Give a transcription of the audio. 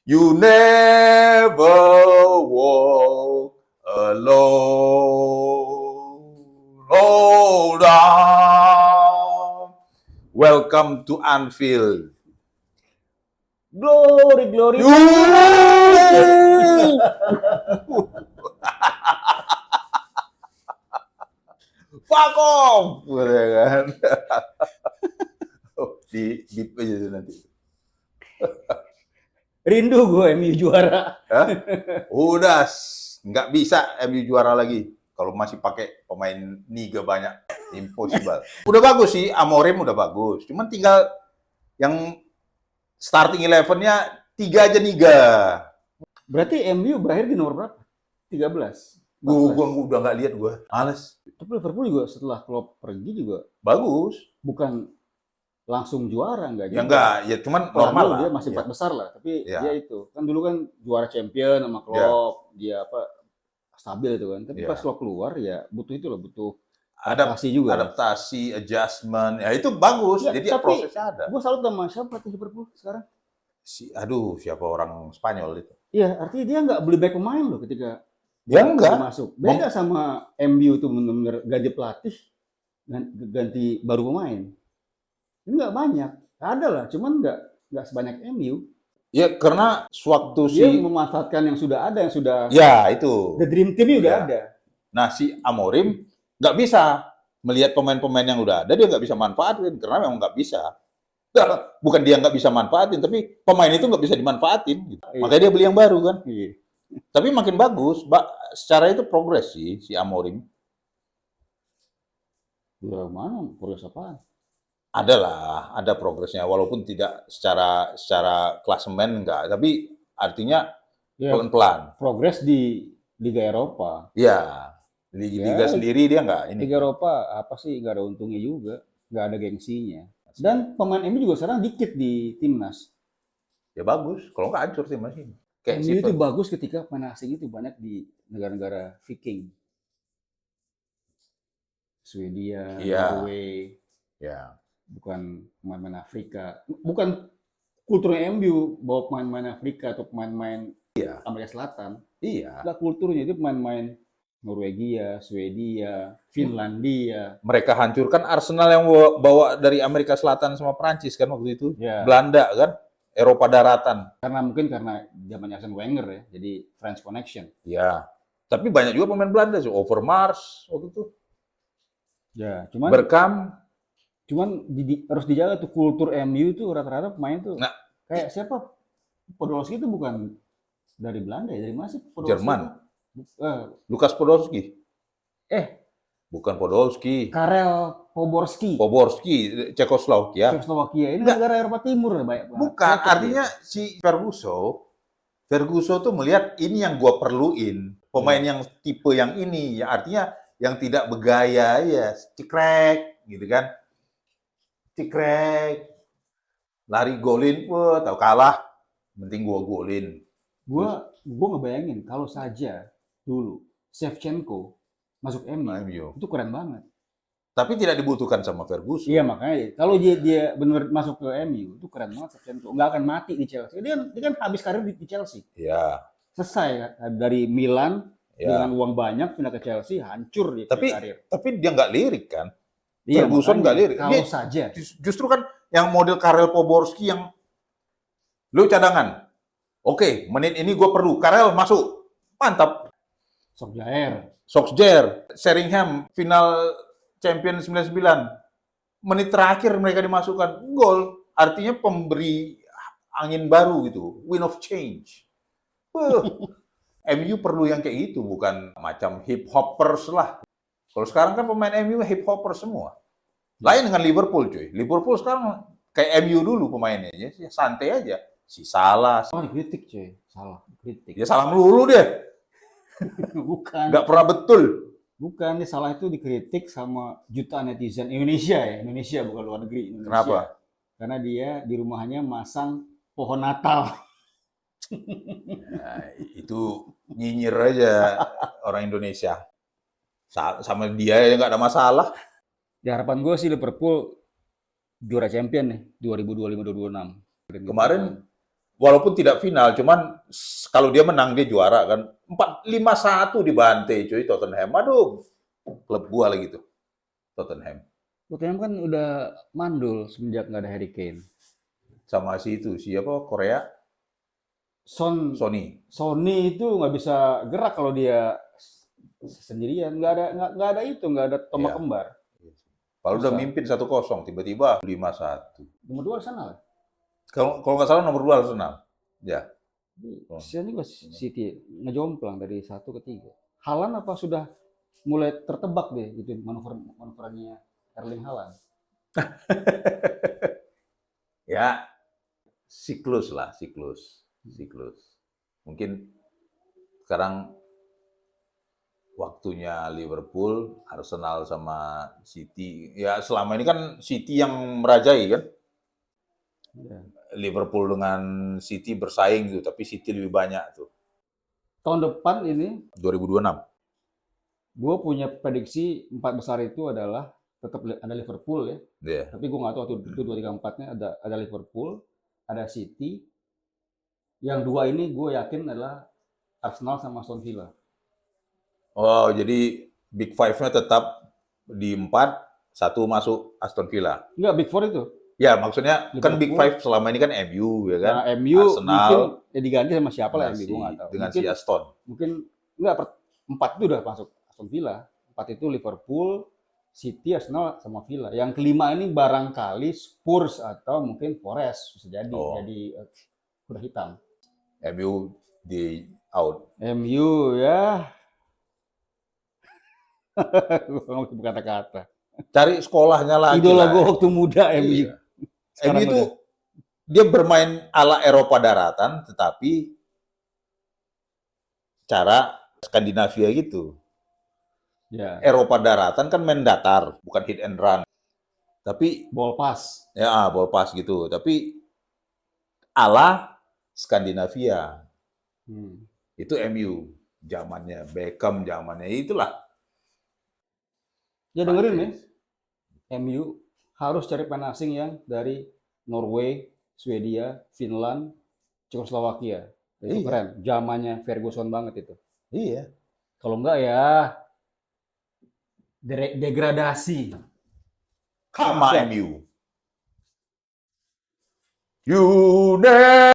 You never walk alone. Hold on. Welcome to Anfield. Glory, glory. Fuck off, gitu kan? Di beat aja tuh nanti. Rindu gue MU juara. Hah? Udah, nggak bisa MU juara lagi kalau masih pakai pemain niga banyak. Impossible. Udah bagus sih, Amorim udah bagus. Cuman tinggal yang starting 11-nya 3 aja niga. Berarti MU berakhir di nomor berapa? 13. Gua udah nggak lihat gua. Males. Tapi Liverpool juga setelah Klopp pergi juga Bagus. bukan langsung juara, enggak Ya juga. enggak, ya cuman normal lah. Dia masih Ya. 4 besar lah, tapi Ya. dia itu kan dulu kan juara champion sama Klopp, dia apa stabil itu kan. Tapi Ya. pas Klopp keluar ya butuh itu loh, butuh Adaptasi juga. Adaptasi, adjustment, ya itu bagus. Ya, jadi tapi prosesnya ada. Gue salut sama siapa pelatih Liverpool sekarang? Siapa orang Spanyol itu? Iya, artinya dia nggak beli back pemain loh ketika Ya enggak. masuk. Beda sama MU tuh benar-benar ganti pelatih, ganti baru pemain. Ini nggak banyak, ada lah, cuman nggak sebanyak MU. Ya karena sewaktu Dia memanfaatkan yang sudah ada, yang sudah. Ya itu. The Dream Team udah ada. Nah si Amorim nggak bisa melihat pemain-pemain yang udah ada, dia nggak bisa manfaatin karena memang nggak bisa. Bukan dia nggak bisa manfaatin, tapi pemain itu nggak bisa dimanfaatin. Gitu. Iya. Makanya dia beli yang baru kan. Iya. Tapi makin bagus, secara itu progres sih si Amorim. Ya mana progres apaan? Ada progresnya walaupun tidak secara klasemen enggak, tapi artinya pelan-pelan. Progres di Liga Eropa. Iya. Liga sendiri dia enggak ini. Liga Eropa apa sih, nggak ada untungnya juga, nggak ada gengsinya. Dan pemain MU juga sekarang dikit di timnas. Ya bagus, kalau nggak hancur timnas ini. MU itu bagus ketika pemain asing itu banyak di negara-negara Viking. Swedia, Norway. Ya. Bukan pemain-pemain Afrika. Bukan kulturnya MU bawa pemain-pemain Afrika atau pemain-pemain Amerika Selatan. Iya. Nggak kulturnya, itu pemain-pemain Norwegia, Swedia, Finlandia. Mereka hancurkan Arsenal yang bawa dari Amerika Selatan sama Prancis kan waktu itu. Ya. Belanda kan, Eropa daratan. Karena zamannya Arsene Wenger ya, jadi French Connection. Ya. Tapi banyak juga pemain Belanda sih, Overmars waktu itu. Ya, Bergkamp. Cuman harus dijaga tuh kultur MU tuh, rata-rata pemain tuh. Nah, kayak siapa? Podolski itu bukan dari Belanda ya, dari mana sih Podolski? Jerman. Lukas Podolski. Bukan Podolski. Karel Poborski. Cekoslowakia. Ini negara Eropa Timur banyak. Bukan, artinya si Ferguson tuh melihat ini yang gua perluin, pemain yang tipe yang ini, ya artinya yang tidak bergaya ya, cikrek gitu kan. Cikrek. Lari golin, tahu kalah, penting gua golin. Gua ngebayangin kalau saja dulu Shevchenko masuk MU, itu keren banget. Tapi tidak dibutuhkan sama Ferguson. Iya, makanya kalau dia benar masuk ke MU, itu keren banget Shevchenko. Nggak akan mati di Chelsea. Dia kan habis karir di Chelsea. Iya. Selesai dari Milan dengan uang banyak pindah ke Chelsea, hancur dia karir. Tapi dia nggak lirik kan? Iya, Ferguson nggak lirik. Kalau saja. Justru kan yang model Karel Poborski yang lu cadangan. Oke, menit ini gue perlu. Karel masuk. Mantap. Solskjaer. Sheringham final Champion 99. Menit terakhir mereka dimasukkan gol. Artinya pemberi angin baru gitu. Wind of change. MU perlu yang kayak gitu, bukan macam hip hoppers lah. Kalau sekarang kan pemain MU hip hopper semua. Lain dengan Liverpool, cuy. Liverpool sekarang kayak MU dulu pemainnya, ya santai aja. Si Salah. Kritik, cuy. Salah, kritik. Ya salah melulu dia. Bukan. Nggak pernah betul. Bukan, dia Salah itu dikritik sama jutaan netizen Indonesia ya. Indonesia bukan luar negeri. Indonesia. Kenapa? Karena dia di rumahnya masang pohon Natal. Nah, itu nyinyir aja orang Indonesia. Sama dia ya nggak ada masalah. Ya harapan gue sih Liverpool juara champion nih 2025-2026. Kemarin walaupun tidak final, cuman kalau dia menang dia juara kan. 4-5-1 dibantai cuy Tottenham. Aduh, klub gua lagi tuh, Tottenham. Tottenham kan udah mandul semenjak nggak ada Harry Kane. Sama si itu, siapa Korea, Sony. Sony itu nggak bisa gerak kalau dia sendirian. Nggak ada itu, nggak ada tombak Iya. kembar. Kalau udah Susah. mimpin 1-0, tiba-tiba 5-1. Nomor 2 Arsenal. Kalau nggak salah nomor 2 Arsenal. Ya. Oh. Kasihan juga City ngejomplang dari 1 ke 3. Haaland apa sudah mulai tertebak deh gitu manuverannya Erling Haaland. Ya, siklus lah, siklus. Mungkin sekarang waktunya Liverpool, Arsenal sama City. Ya selama ini kan City yang merajai kan. Ya. Liverpool dengan City bersaing tuh, tapi City lebih banyak tuh. Tahun depan ini 2026. gue punya prediksi 4 besar itu adalah tetap ada Liverpool ya. Iya. Tapi gue nggak tahu tuh itu 2, 3, 4-nya ada Liverpool, ada City. Yang dua ini gue yakin adalah Arsenal sama Aston Villa. Oh, jadi Big Five-nya tetap di 4, 1 masuk Aston Villa. Enggak, Big Four itu. Ya, maksudnya kan Big Liverpool. Five selama ini kan MU ya kan. Nah, MU mungkin Arsenal ya diganti sama siapa lah dengan MU, gue nggak tahu. dengan Mungkin, si Aston. mungkin enggak, 4 itu udah masuk Aston Villa. 4 itu Liverpool, City, Arsenal sama Villa. Yang kelima ini barangkali Spurs atau mungkin Forest bisa jadi Oh. jadi kuda hitam. MU di out. MU ya. Gue nggak bisa berkata-kata. Cari sekolahnya lagi. Idola lah. gue waktu muda MU. Iya. Sekarang MU itu udah. dia bermain ala Eropa daratan, tetapi cara Skandinavia gitu. Ya. Eropa daratan kan main datar, bukan hit and run. Tapi Ball pass. ya ball pass gitu. Tapi ala Skandinavia. Itu MU zamannya Beckham, zamannya itulah. Ya dengerin ya. MU harus cari pemain asing yang dari Norway, Swedia, Finland, Cekoslowakia. Itu Iya. keren. Zamannya Ferguson banget itu. Iya. Kalau enggak ya degradasi. Sama MU. You never